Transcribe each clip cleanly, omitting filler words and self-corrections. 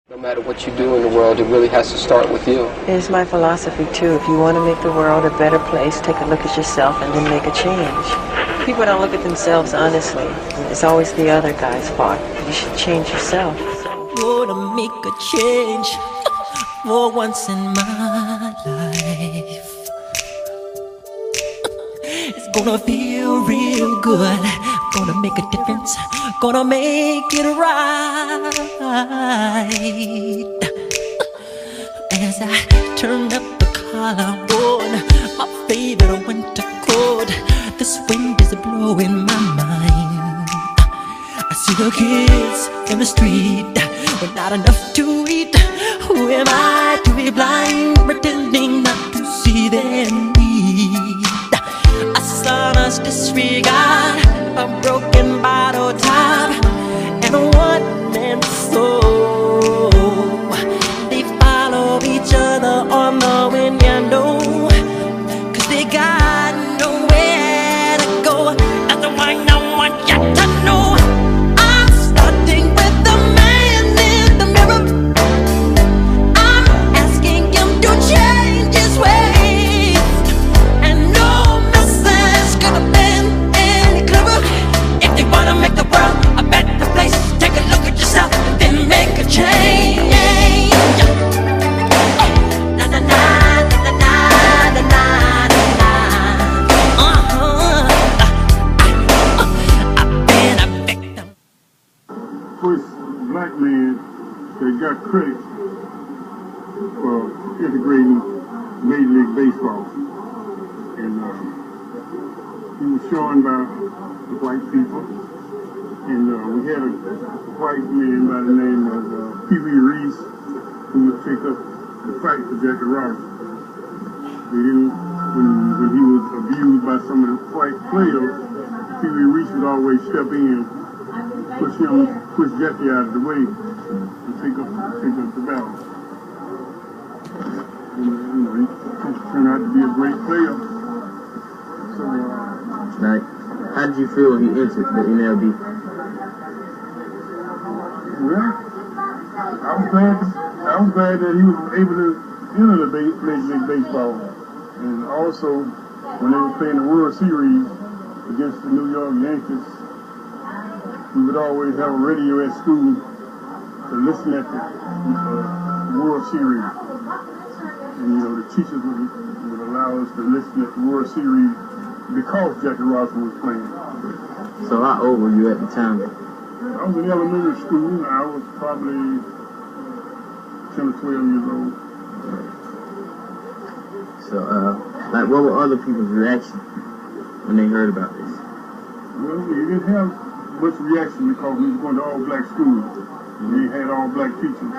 No matter what you do in the world, it really has to start with you. It's my philosophy, too. If you want to make the world a better place, take a look at yourself and then make a change. People don't look at themselves honestly. It's always the other guy's fault. You should change yourself. Gonna make a change for once in my life. It's gonna feel real good. Gonna make a difference. Gonna make it right. As I turn up the collar on my favorite winter coat, this wind is blowing my mind. I see the kids in the street with not enough to eat. Who am I to be blind, pretending not to see their need? A sonorous disregard, a broken bottle top, and a one-man soul. They follow each other on the window, 'cause they got nowhere to go. That's why no one got to know. I'm starting with the man in the mirror. I'm asking him to change his ways, and no message could have been any clearer. If you wanna make the world a better place, take a look at yourself and then make a change. First black man that got credit for integrating Major League Baseball. And he was shown by the white people. And we had a white man by the name of Pee Wee Reese who would take up the fight for Jackie Robinson. When he was abused by some of the white players, Pee Wee Reese would always step in, push Jackie out of the way, and take up the battle. And, he turned out to be a great player. So, like, how did you feel when he entered the MLB? Well, I was glad that he was able to enter the Major League Baseball. And also, when they were playing the World Series against the New York Yankees, we would always have a radio at school to listen at the World Series. And, the teachers would allow us to listen at the World Series because Jackie Robinson was playing. So how old were you at the time? I was in elementary school. I was probably 10 or 12 years old. So, what were other people's reaction when they heard about this? Well, we didn't have much reaction because we were going to all black schools. We had all black teachers.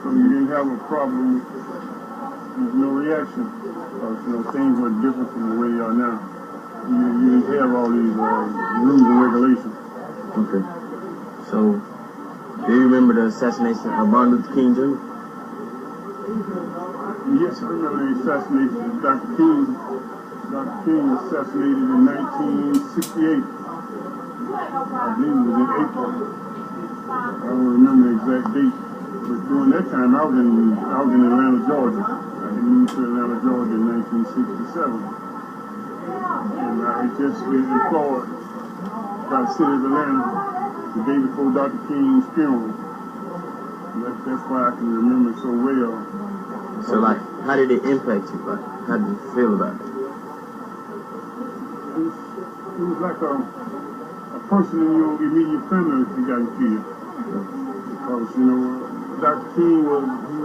So you didn't have a problem with no reaction because, things were different from the way they are now. You didn't have all these rules and regulations. Okay. So, do you remember the assassination of Martin Luther King Jr.? Yes, I remember the assassination of Dr. King. Dr. King was assassinated in 1968. I believe it was in April. I don't remember the exact date. But during that time, I was in Atlanta, Georgia. I moved to Atlanta, Georgia in 1967. And I had just been employed by the city of Atlanta the day before Dr. King's funeral. And that's why I can remember it so well. So, how did it impact you? How did you feel about it? It was like a person in your immediate family that got killed. Because, Dr. King was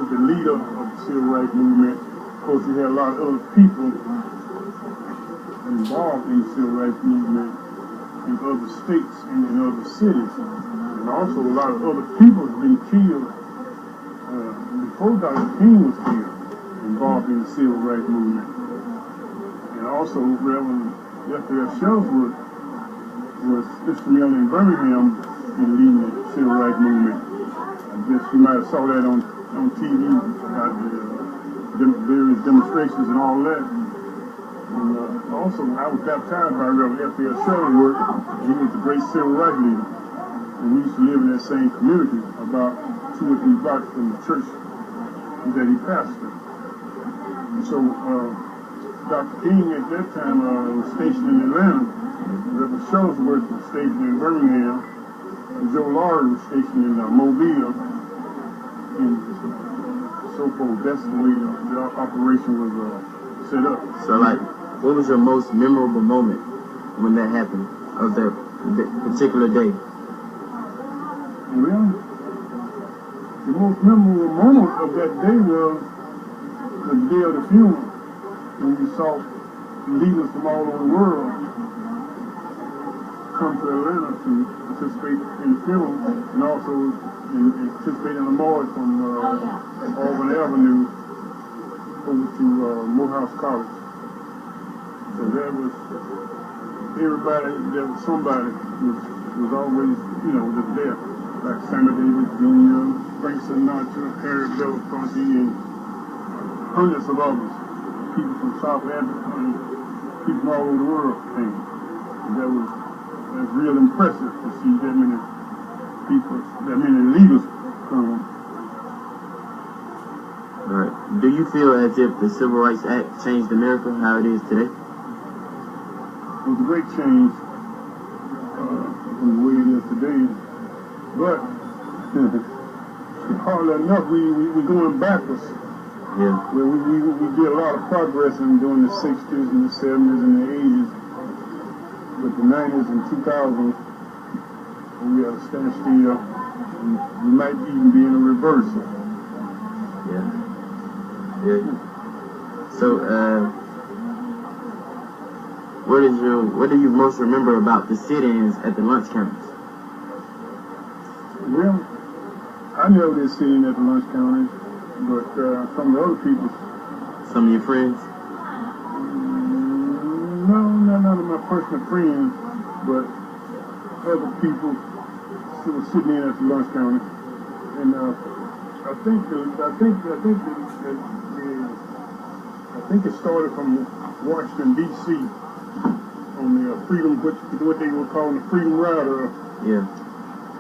the leader of the civil rights movement. Of course, you had a lot of other people involved in the civil rights movement in other states and in other cities. And also a lot of other people have been killed before Dr. King was killed, involved in the civil rights movement. And also Reverend F.L. Shuttlesworth was instrumental in Birmingham in leading the civil rights movement. I guess you might have saw that on TV about the various demonstrations and all that. And also, I was baptized by Reverend F.L. Shuttlesworth. He was a great civil rights leader. And we used to live in that same community about 2 or 3 blocks from the church that he pastored. So Dr. King at that time was stationed in Atlanta. Reverend Shuttlesworth was stationed in Birmingham. And Joe Laurie was stationed in Mobile. And so forth. That's the way the operation was set up. So, like, what was your most memorable moment when that happened, of that particular day? Well, the most memorable moment of that day was the day of the funeral, when we saw leaders from all over the world come to Atlanta to participate in the funeral, and also participate in the march from Auburn Avenue over to Morehouse College. So that was everybody. There was somebody was always, was there, like Sammy Davis Jr., Frank Sinatra, Harry Belafonte, and hundreds of others. People from South Africa and people from all over the world came. And that's real impressive to see that many people, that many leaders come. All right. Do you feel as if the Civil Rights Act changed America how it is today? It was a great change from the way it is today. But hardly enough, we're going backwards. Yeah. Well, we did a lot of progress during the 60s and the 70s and the 80s. But the 90s and 2000s, we had a standstill. We might even be in a reversal. Yeah. Yeah. So, what do you most remember about the sit-ins at the lunch counters? Well, I never did sit in at the lunch counters, but some of the other people. Some of your friends? No, none of my personal friends, but other people were sitting in at the lunch counter, and I think it started from Washington D.C. on the Freedom, what they were calling the Freedom Rider. Yeah.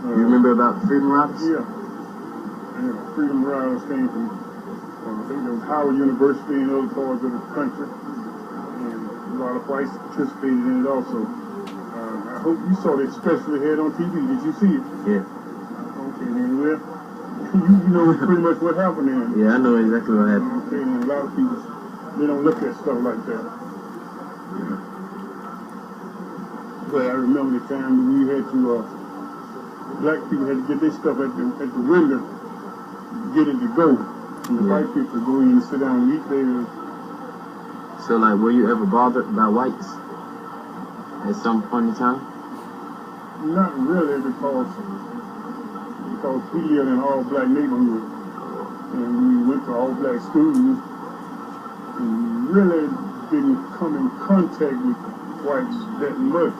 You remember about the Freedom Riders? Yeah. Yeah, Freedom Riders came from, I think it was Howard University and other parts of the country. And a lot of whites participated in it also. I hope you saw that special they had on TV. Did you see it? Yeah. Okay, then, well, you know pretty much what happened there. Yeah, I know exactly what happened. Okay, and a lot of people, they don't look at stuff like that. Yeah. But I remember the time when we had to, black people had to get their stuff at the window, get it to go. And the white people go in and sit down and eat there. So, like, were you ever bothered by whites at some point in time? Not really, because we live in an all-black neighborhood, and we went to all-black schools, and really didn't come in contact with whites that much.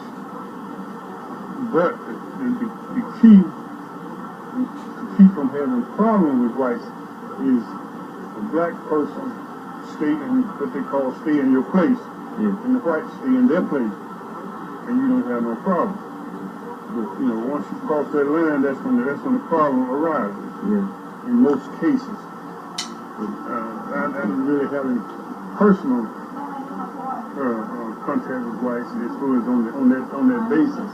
But the key to keep from having a problem with whites is a black person stay in what they call stay in your place, and the whites stay in their place, and you don't have no problem. But once you cross that line, that's when the problem arises. Yeah. In most cases, I didn't really have any personal contact with whites as far as on that basis.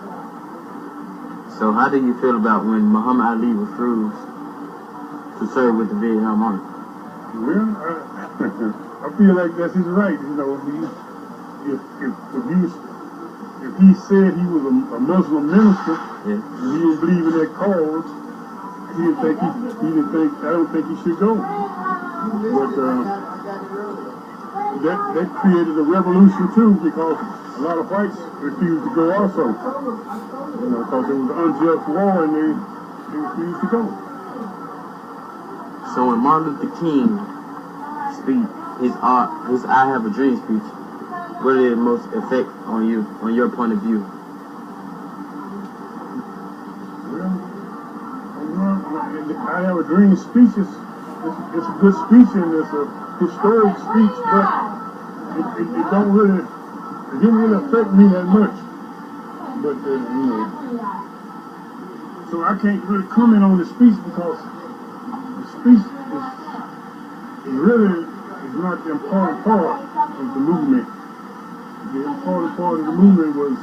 So how do you feel about when Muhammad Ali refused to serve with the Vietnam Army? Well, I feel like that's his right. If he said he was a Muslim minister, and he didn't believe in that cause, I don't think he should go. But that created a revolution too, because a lot of whites refused to go also. Because it was an unjust war and they refused to go. So when Martin Luther King speak his I Have a Dream speech, what did it most affect on you, on your point of view? Well, I Have a Dream speech it's a good speech and it's a historic speech, but it didn't really affect me that much. But so I can't really comment on the speech because speech is really not the important part of the movement. The important part of the movement was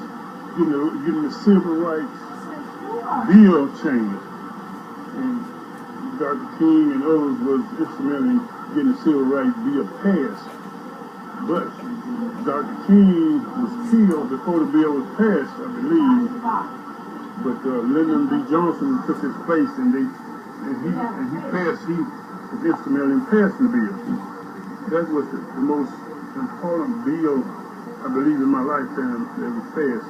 getting the civil rights bill changed. And Dr. King and others was instrumental in getting the civil rights bill passed. But Dr. King was killed before the bill was passed, I believe. But Lyndon B. Johnson took his place, and he was instrumental in passing the bill. That was the most important bill, I believe, in my lifetime that was passed,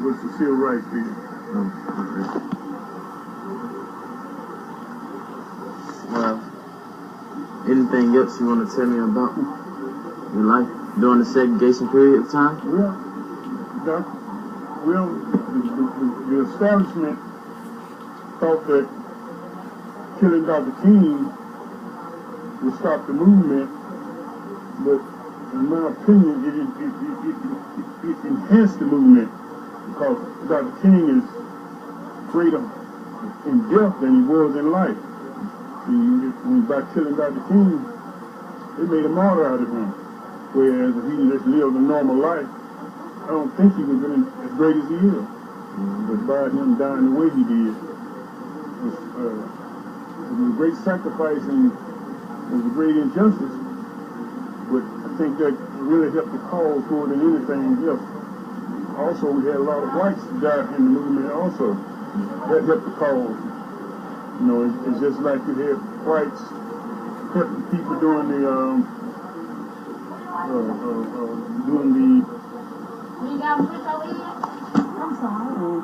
was the civil rights bill. Anything else you want to tell me about your life during the segregation period of time? The establishment thought that killing Dr. King would stop the movement, but in my opinion, it enhanced the movement, because Dr. King is greater in death than he was in life. By killing Dr. King, they made a martyr out of him. Whereas if he just lived a normal life, I don't think he would have been as great as he is. But by him dying the way he did, it was a great sacrifice and it was a great injustice. But I think that really helped the cause more than anything else. Also, we had a lot of whites die in the movement also. That helped the cause. You know, it's just like you had whites helping people doing the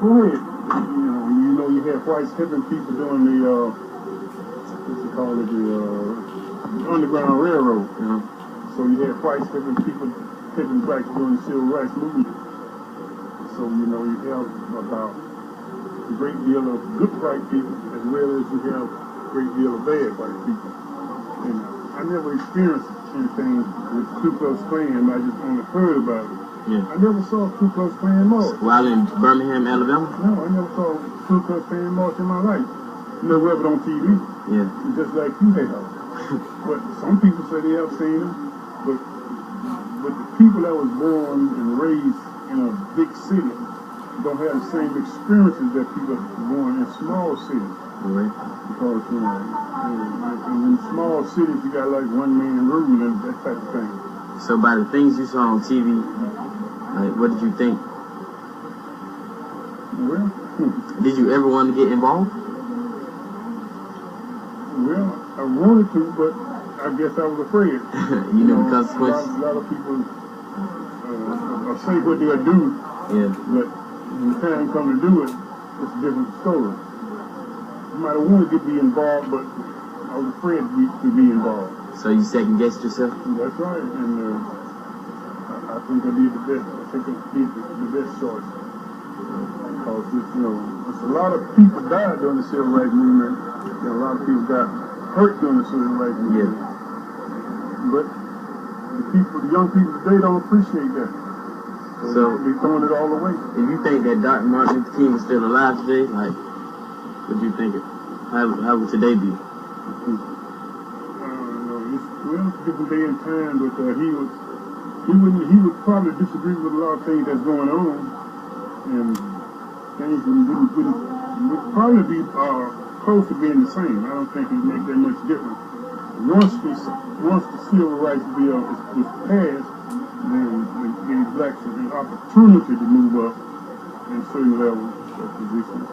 go ahead. You know, you have whites helping people doing the what's it called, the Underground Railroad. So you have whites helping blacks doing the civil rights movement. So you know, you have about a great deal of good white people as well as you have a great deal of bad white people. And I never experienced anything with Ku Klux Klan. I just only heard about it. Yeah. I never saw Ku Klux Klan march. While in Birmingham, Alabama? No, I never saw Ku Klux Klan march in my life. Never ever on TV. Yeah. Just like you have. But some people say they have seen them. But the people that was born and raised in a big city don't have the same experiences that people born in small cities. Right. Because, you know, in small cities you got like one man rule and that type of thing. So by the things you saw on TV, like, what did you think? Well, did you ever want to get involved? Well, I wanted to, but I guess I was afraid. You know, the consequences? A lot of people say what they'll do, but when the time comes to do it, it's a different story. I might have wanted to be involved, but I was afraid to be involved. So you second-guessed yourself? That's right, and I think I did the best. I think I did the best choice. Because, you know, a lot of people died during the civil rights movement, and a lot of people got hurt during the civil rights movement. Yeah. But the young people today don't appreciate that. So they're throwing it all away. If you think that Dr. Martin Luther King was still alive today, like, what do you think? How would today be? Well, it's a different day and time, but he would probably disagree with a lot of things that's going on, and things would probably be close to being the same. I don't think it'd make that much difference. Once the civil rights bill was passed, then it gave blacks an opportunity to move up in certain levels of positions.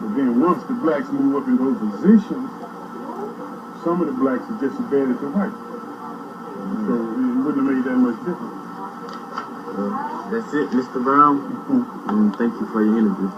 But then once the blacks move up in those positions, some of the blacks are just as bad as the whites. So it wouldn't have made that much difference. That's it, Mr. Brown. Thank you for your interview.